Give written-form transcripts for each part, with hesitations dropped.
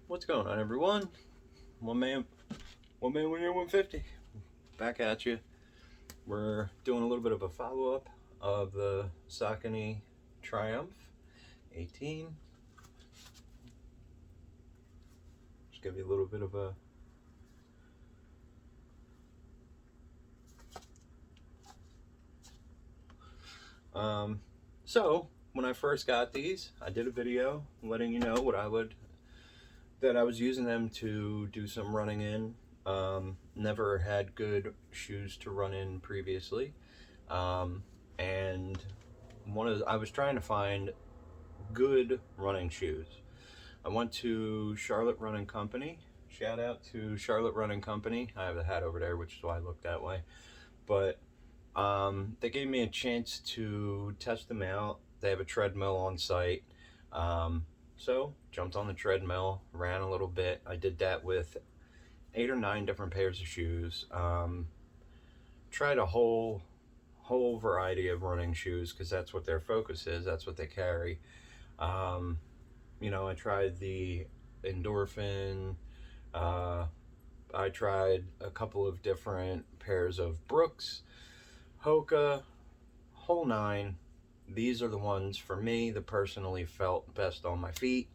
What's going on, everyone? One man when you're 150. Back at you. We're doing a little bit of a follow-up of the Saucony Triumph 18. Just give you a little bit of a so when I first got these, I did a video letting you know that I was using them to do some running in. Never had good shoes to run in previously, and I was trying to find good running shoes. I went to Charlotte Running Company. Shout out to Charlotte Running Company. I have the hat over there, which is why I look that way. But they gave me a chance to test them out. They have a treadmill on site. So jumped on the treadmill, ran a little bit. I did that with 8 or 9 different pairs of shoes. Tried a whole variety of running shoes because that's what their focus is. That's what they carry. I tried the Endorphin. I tried a couple of different pairs of Brooks, Hoka, whole 9. These are the ones for me that personally felt best on my feet,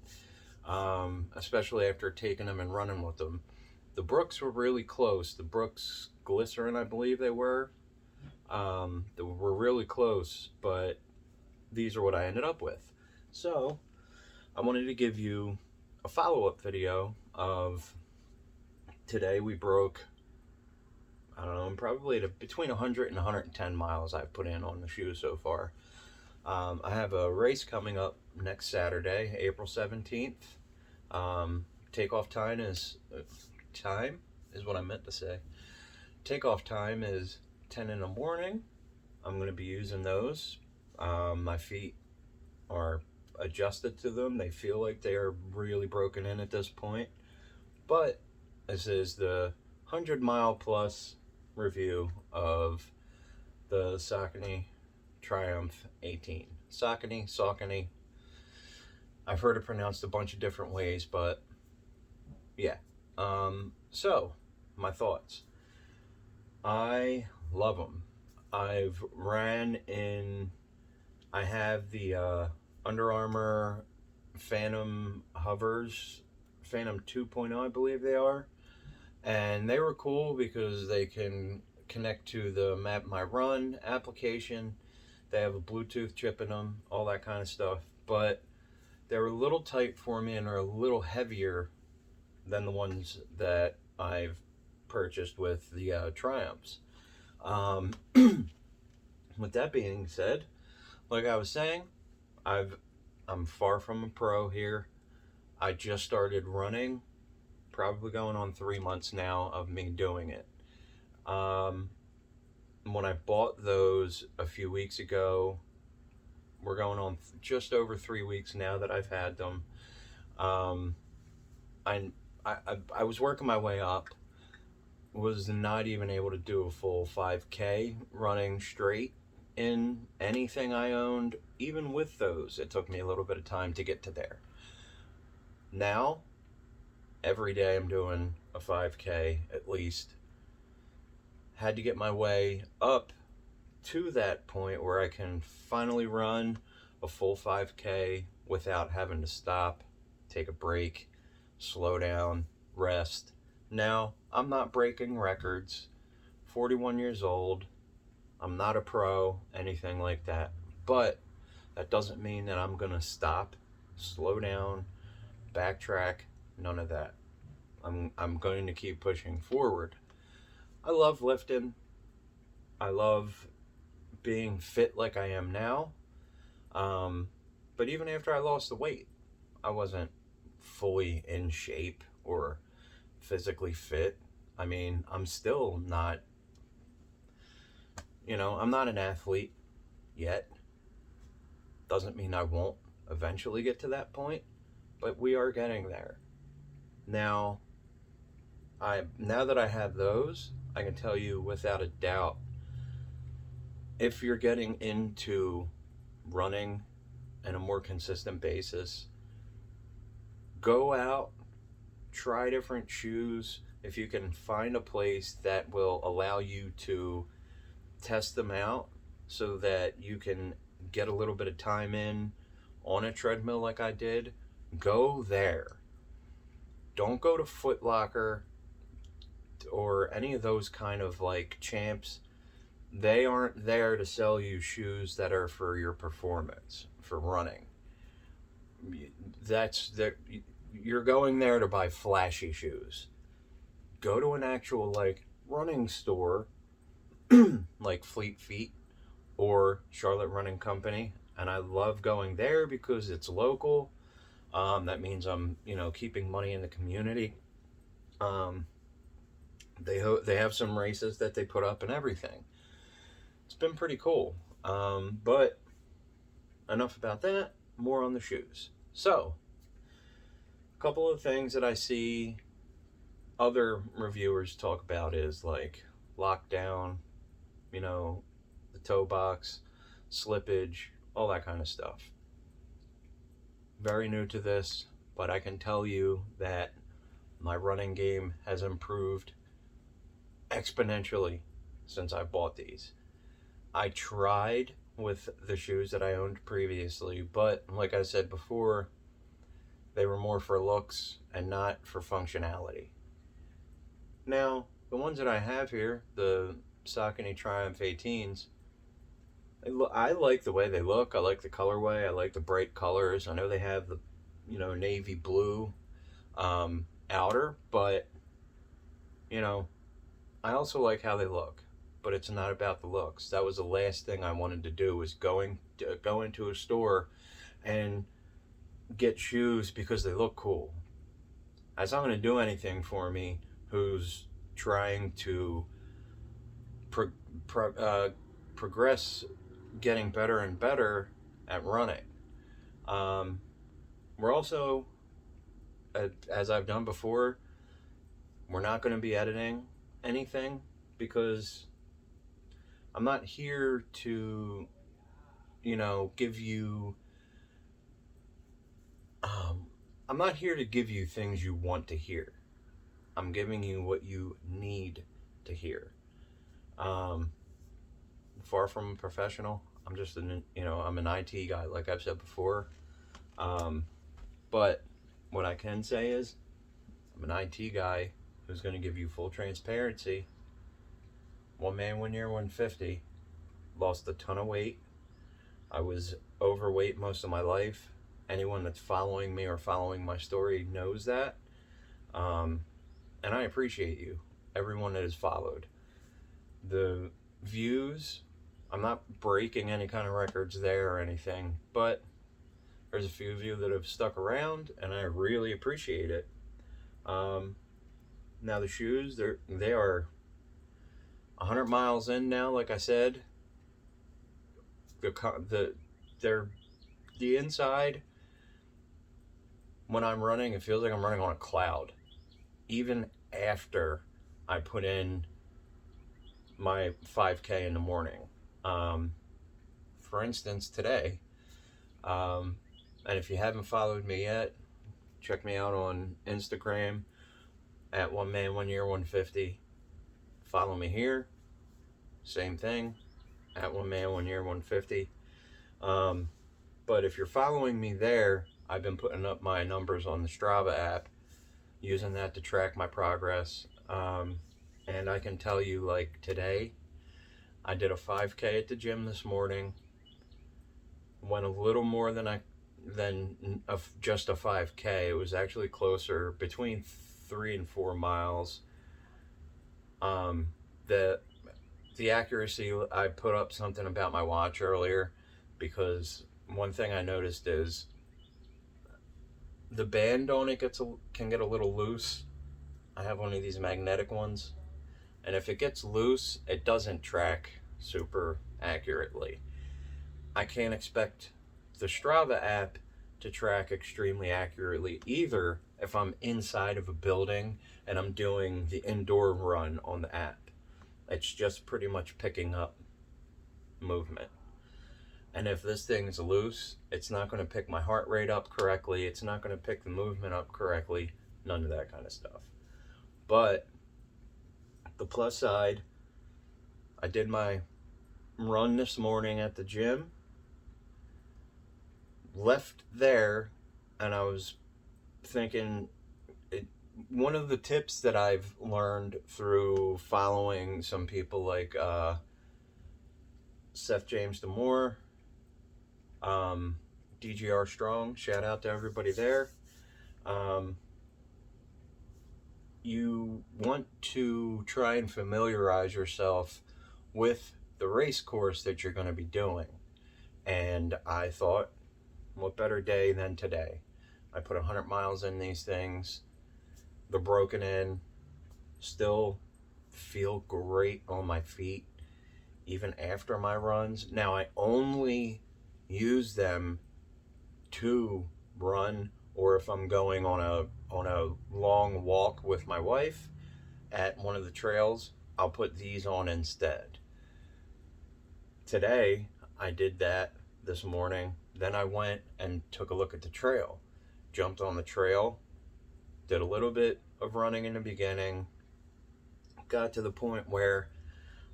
especially after taking them and running with them. The Brooks were really close. The Brooks Glycerin, I believe they were really close, but these are what I ended up with. So I wanted to give you a follow-up video of today. We broke, I don't know, probably between 100 and 110 miles I've put in on the shoes so far. I have a race coming up next Saturday, April 17th. Takeoff time is what I meant to say. Takeoff time is 10 in the morning. I'm going to be using those. My feet are adjusted to them. They feel like they are really broken in at this point. But this is the 100-mile plus review of the Saucony Triumph 18. Saucony. I've heard it pronounced a bunch of different ways, but yeah. So, my thoughts. I love them. I have the Under Armour Phantom Hovers, Phantom 2.0, I believe they are. And they were cool because they can connect to the Map My Run application. They have a Bluetooth chip in them, all that kind of stuff. But they're a little tight for me and are a little heavier than the ones that I've purchased with the Triumphs. With that being said, like I was saying, I'm far from a pro here. I just started running, probably going on 3 months now of me doing it. When I bought those a few weeks ago, we're going on just over 3 weeks now that I've had them. I was working my way up, was not even able to do a full 5K running straight in anything I owned. Even with those, it took me a little bit of time to get to there. Now, every day I'm doing a 5K at least. Had to get my way up to that point where I can finally run a full 5K without having to stop, take a break, slow down, rest. Now, I'm not breaking records. 41 years old. I'm not a pro, anything like that. But that doesn't mean that I'm going to stop, slow down, backtrack, none of that. I'm going to keep pushing forward. I love lifting. I love being fit like I am now. But even after I lost the weight, I wasn't fully in shape or physically fit. I mean, I'm still not, I'm not an athlete yet. Doesn't mean I won't eventually get to that point, but we are getting there. Now that I have those, I can tell you without a doubt, if you're getting into running on a more consistent basis, go out try different shoes. If you can find a place that will allow you to test them out so that you can get a little bit of time in on a treadmill like I did, go there. Don't go to Foot Locker or any of those kind of like Champs. They aren't there to sell you shoes that are for your performance, for running. You're going there to buy flashy shoes. Go to an actual like running store like Fleet Feet or Charlotte Running Company, and I love going there because it's local. That means I'm, keeping money in the community. They have some races that they put up and everything. It's been pretty cool. But enough about that. More on the shoes. So, a couple of things that I see other reviewers talk about is like lockdown, the toe box, slippage, all that kind of stuff. Very new to this, but I can tell you that my running game has improved exponentially since I bought these. I tried with the shoes that I owned previously, but like I said before, they were more for looks and not for functionality. Now, the ones that I have here, the Saucony Triumph 18s, I like the way they look. I like the colorway. I like the bright colors. I know they have the, navy blue outer, but, I also like how they look. But it's not about the looks. That was the last thing I wanted to do, was go into a store and get shoes because they look cool. That's not going to do anything for me who's trying to progress, getting better and better at running. We're also, as I've done before, we're not going to be editing anything because I'm not here to, give you, I'm not here to give you things you want to hear. I'm giving you what you need to hear. Far from a professional. I'm just I'm an IT guy, like I've said before. But what I can say is, I'm an IT guy who's going to give you full transparency. One man, 1 year, 150. Lost a ton of weight. I was overweight most of my life. Anyone that's following me or following my story knows that. And I appreciate you, everyone that has followed. The views, I'm not breaking any kind of records there or anything, but there's a few of you that have stuck around, and I really appreciate it. Now the shoes, they are 100 miles in now, like I said. The inside, when I'm running, it feels like I'm running on a cloud. Even after I put in my 5K in the morning. For instance, today, and if you haven't followed me yet, check me out on Instagram at 1 man, 1 year, 150. Follow me here. Same thing, at 1 man, 1 year, 150. But if you're following me there, I've been putting up my numbers on the Strava app, using that to track my progress. And I can tell you, like today, I did a 5K at the gym this morning. Went a little more than just a 5K. It was actually closer, between 3 and 4 miles. The accuracy, I put up something about my watch earlier, because one thing I noticed is the band on it can get a little loose. I have one of these magnetic ones, and if it gets loose, it doesn't track super accurately. I can't expect the Strava app to track extremely accurately either if I'm inside of a building and I'm doing the indoor run on the app. It's just pretty much picking up movement. And if this thing's loose, it's not going to pick my heart rate up correctly. It's not going to pick the movement up correctly. None of that kind of stuff. But the plus side, I did my run this morning at the gym, left there, and I was thinking, one of the tips that I've learned through following some people like Seth James Damore, DGR Strong, shout out to everybody there. You want to try and familiarize yourself with the race course that you're going to be doing. And I thought, what better day than today? I put 100 miles in these things. They're broken in. Still feel great on my feet, even after my runs. Now, I only use them to run, or if I'm going on a long walk with my wife at one of the trails, I'll put these on instead. Today, I did that this morning. Then I went and took a look at the trail. Jumped on the trail, did a little bit of running in the beginning, got to the point where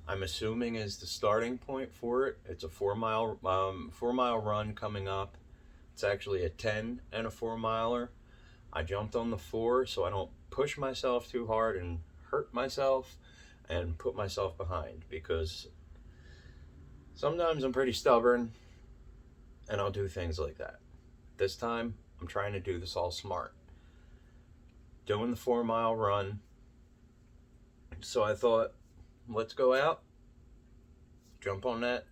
I'm assuming is the starting point for it. It's a 4 mile run coming up. It's actually a 10 and a 4 miler. I jumped on the 4 so I don't push myself too hard and hurt myself and put myself behind, because sometimes I'm pretty stubborn and I'll do things like that. This time I'm trying to do this all smart. Doing the 4 mile run. So I thought, let's go out, jump on that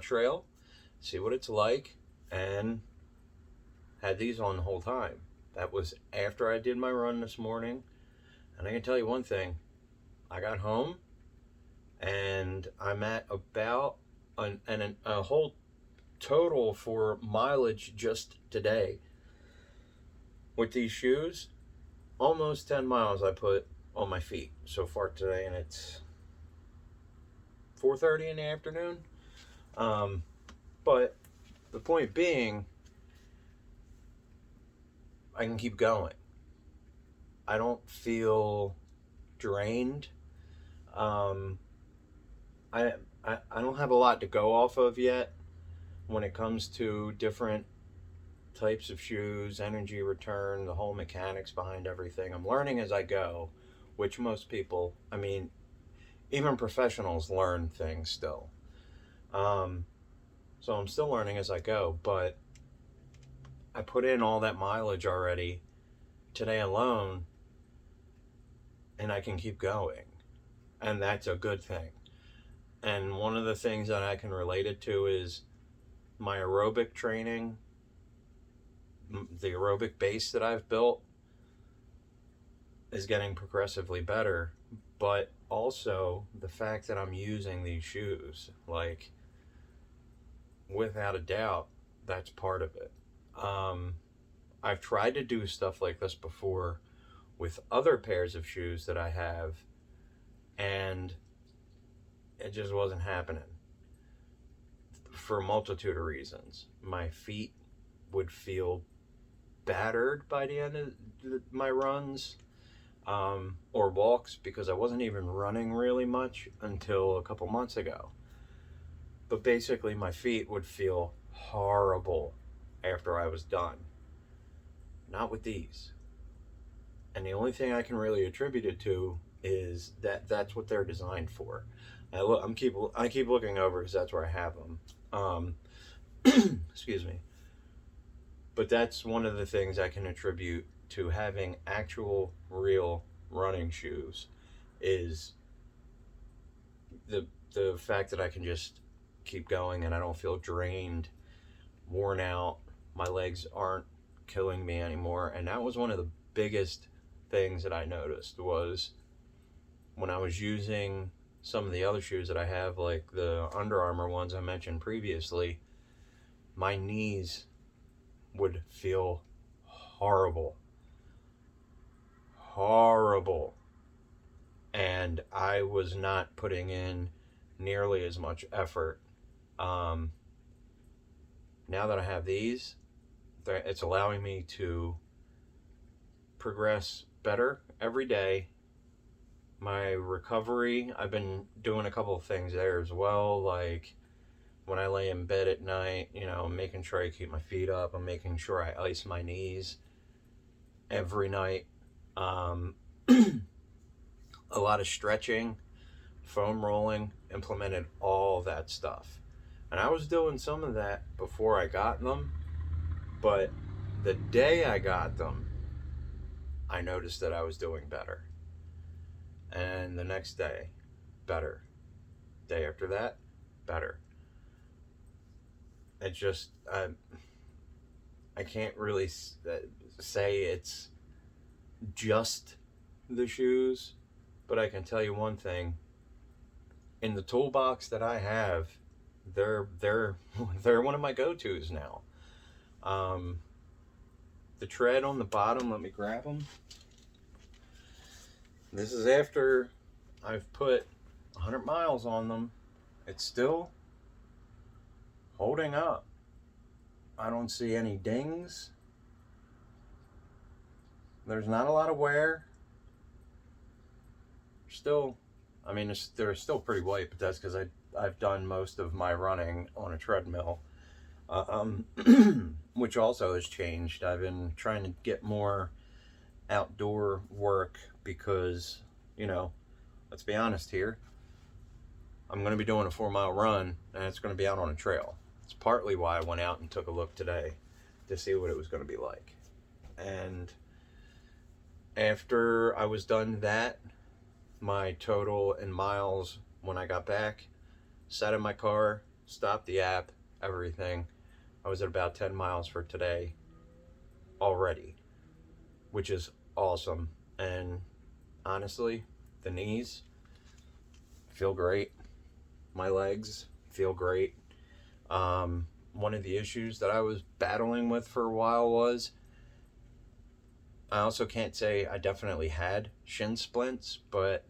trail, see what it's like, and had these on the whole time. That was after I did my run this morning. And I can tell you one thing, I got home and I'm at about a whole total for mileage just today with these shoes, almost 10 miles I put on my feet so far today, and it's 4:30 in the afternoon. But the point being, I can keep going. I don't feel drained. I don't have a lot to go off of yet when it comes to different types of shoes, energy return, the whole mechanics behind everything. I'm learning as I go, which most people, I mean, even professionals learn things still. So I'm still learning as I go, but I put in all that mileage already today alone, and I can keep going. And that's a good thing. And one of the things that I can relate it to is my aerobic training, the aerobic base that I've built is getting progressively better, but also the fact that I'm using these shoes, like, without a doubt, that's part of it. I've tried to do stuff like this before with other pairs of shoes that I have, and it just wasn't happening for a multitude of reasons. My feet would feel battered by the end of my runs or walks, because I wasn't even running really much until a couple months ago. But basically my feet would feel horrible after I was done. Not with these. And the only thing I can really attribute it to is that that's what they're designed for. I keep looking over because that's where I have them. Excuse me. But that's one of the things I can attribute to having actual real running shoes, is the fact that I can just keep going and I don't feel drained, worn out. My legs aren't killing me anymore. And that was one of the biggest things that I noticed, was when I was using some of the other shoes that I have, like the Under Armour ones I mentioned previously, my knees would feel horrible. And I was not putting in nearly as much effort. Now that I have these, it's allowing me to progress better every day. My recovery, I've been doing a couple of things there as well, like when I lay in bed at night, I'm making sure I keep my feet up. I'm making sure I ice my knees every night. A lot of stretching, foam rolling, implemented all that stuff. And I was doing some of that before I got them, but the day I got them, I noticed that I was doing better. And the next day, better. Day after that, better. It just, I can't really say it's just the shoes, but I can tell you one thing. In the toolbox that I have, they're one of my go-tos now. The tread on the bottom, let me grab them. This is after I've put 100 miles on them. It's still holding up. I don't see any dings. There's not a lot of wear. Still, I mean, they're still pretty white, but that's because I've done most of my running on a treadmill, which also has changed. I've been trying to get more outdoor work because, let's be honest here, I'm going to be doing a 4-mile run, and it's going to be out on a trail. It's partly why I went out and took a look today to see what it was going to be like. And after I was done that, my total in miles when I got back, sat in my car, stopped the app, everything, I was at about 10 miles for today already, which is awesome. And honestly, the knees feel great. My legs feel great. One of the issues that I was battling with for a while was, I also can't say I definitely had shin splints, but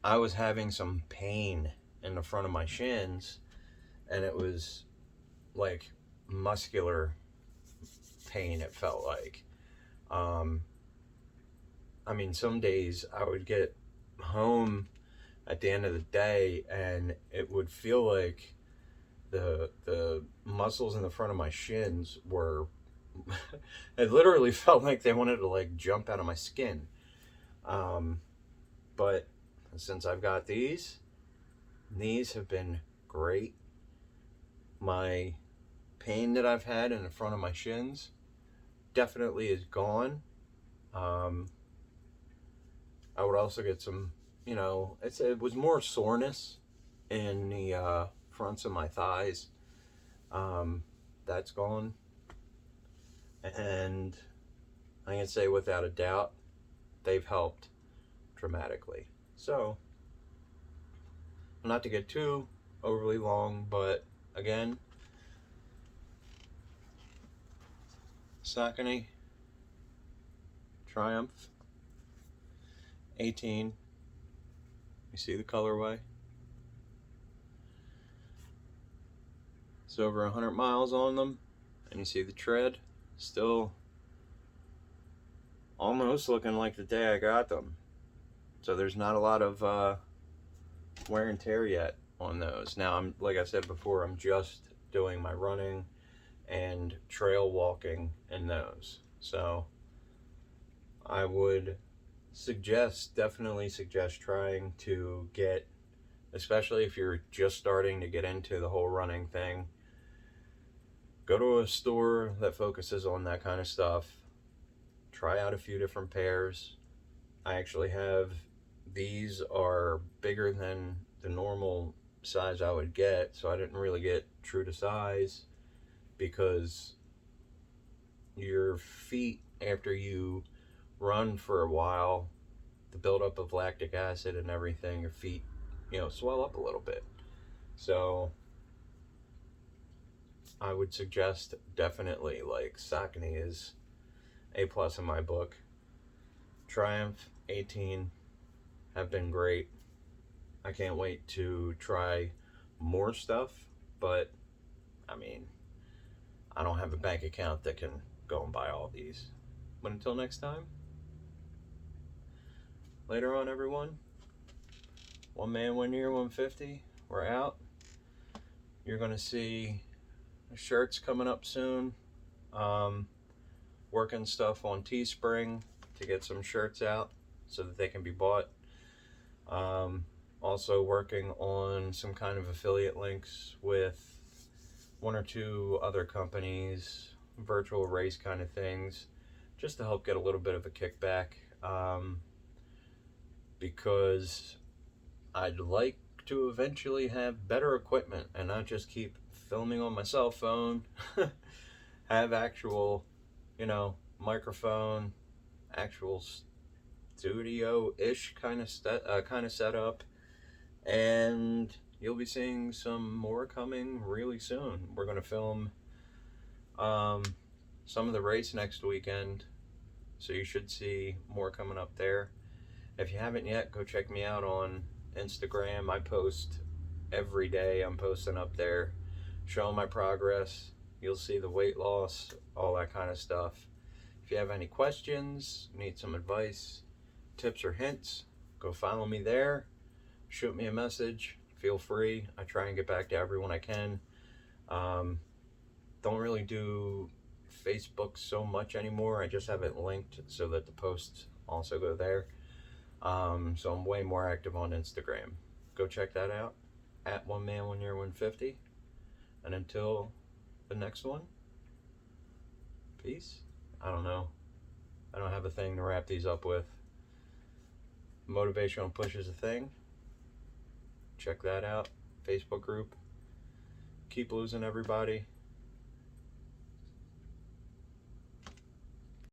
I was having some pain in the front of my shins, and it was like muscular pain, it felt like. I mean, some days I would get home at the end of the day and it would feel like the muscles in the front of my shins were it literally felt like they wanted to like jump out of my skin. But since I've got these have been great. My pain that I've had in the front of my shins definitely is gone. I would also get some, it was more soreness in the fronts of my thighs. That's gone. And I can say without a doubt, they've helped dramatically. So, not to get too overly long, but again, Saucony Triumph 18. You see the colorway? It's over 100 miles on them, and you see the tread still almost looking like the day I got them. So there's not a lot of wear and tear yet on those. Now, like I said before, I'm just doing my running and trail walking in those. So I would definitely suggest trying to get, especially if you're just starting to get into the whole running thing, go to a store that focuses on that kind of stuff. Try out a few different pairs. I actually have, these are bigger than the normal size I would get, so I didn't really get true to size, because your feet, after you run for a while, the buildup of lactic acid and everything, your feet, swell up a little bit. So I would suggest definitely, like, Saucony is A+ in my book. Triumph 18 have been great. I can't wait to try more stuff, but I mean, I don't have a bank account that can go and buy all these. What But until next time, later on, everyone. One man, 1 year, 150. We're out. You're going to see shirts coming up soon. Working stuff on Teespring to get some shirts out so that they can be bought. Also working on some kind of affiliate links with one or two other companies, virtual race kind of things, just to help get a little bit of a kickback. Because I'd like to eventually have better equipment and not just keep filming on my cell phone. Have actual, microphone, actual studio-ish kind of setup, and you'll be seeing some more coming really soon. We're going to film some of the race next weekend, so you should see more coming up there. If you haven't yet, go check me out on Instagram. I post every day. I'm posting up there, showing my progress. You'll see the weight loss, all that kind of stuff. If you have any questions, need some advice, tips or hints, go follow me there. Shoot me a message. Feel free. I try and get back to everyone I can. Don't really do Facebook so much anymore. I just have it linked so that the posts also go there. So I'm way more active on Instagram. Go check that out, at 1 man, 1 year, 150. And until the next one, peace. I don't know. I don't have a thing to wrap these up with. Motivational Push is a thing. Check that out. Facebook group. Keep losing, everybody.